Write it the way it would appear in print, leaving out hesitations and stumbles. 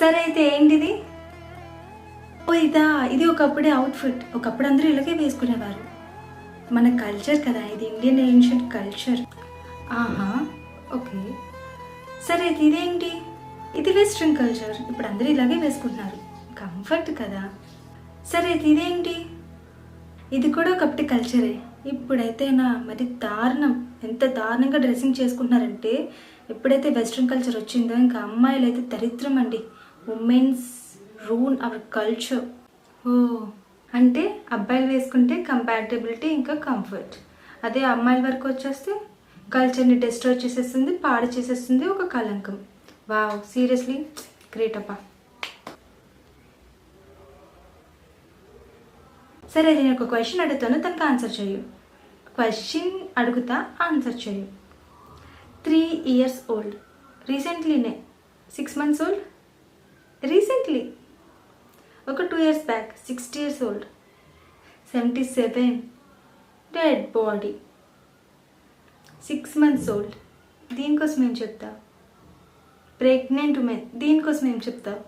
సరే అయితే ఏంటిది? ఓ ఇదా, ఇది ఒకప్పుడే అవుట్ఫిట్. ఒకప్పుడు అందరూ ఇలాగే వేసుకునేవారు. మన కల్చర్ కదా ఇది, ఇండియన్ ఏన్షియంట్ కల్చర్. ఆహా, ఓకే. సరే అయితే ఇదేంటి? ఇది వెస్ట్రన్ కల్చర్. ఇప్పుడు అందరూ ఇలాగే వేసుకుంటున్నారు, కంఫర్ట్ కదా. సరే అయితే ఇదేంటి? ఇది కూడా ఒకప్పటి కల్చరే. ఇప్పుడైతే మరి దారుణం, ఎంత దారుణంగా డ్రెస్సింగ్ చేసుకుంటున్నారంటే, ఎప్పుడైతే వెస్ట్రన్ కల్చర్ వచ్చిందో ఇంకా అమ్మాయిలు అయితే దరిద్రం అండి. Women's ruin our culture. ఓ, అంటే అబ్బాయిలు వేసుకుంటే కంపాటబిలిటీ ఇంకా కంఫర్ట్, అదే అమ్మాయిల వరకు వచ్చేస్తే కల్చర్ని డిస్ట్రాయ్ చేసేస్తుంది, పాడు చేసేస్తుంది, ఒక కలంకం. వావ్, సీరియస్లీ గ్రేట్ అబ్బా. సరే నేను ఒక క్వశ్చన్ అడుగుతాను, తనకు ఆన్సర్ చేయు. క్వశ్చన్ అడుగుతా, ఆన్సర్ చేయు. 3 years ఓల్డ్, రీసెంట్లీనే 6 months ఓల్డ్, రీసెంట్లీ ఒక 2 years back 60 years old, 77 dead body, 6 months old. దీనికోసం ఏం చెప్తావు? ప్రెగ్నెంట్ ఉమెన్, దీనికోసం ఏం చెప్తావు?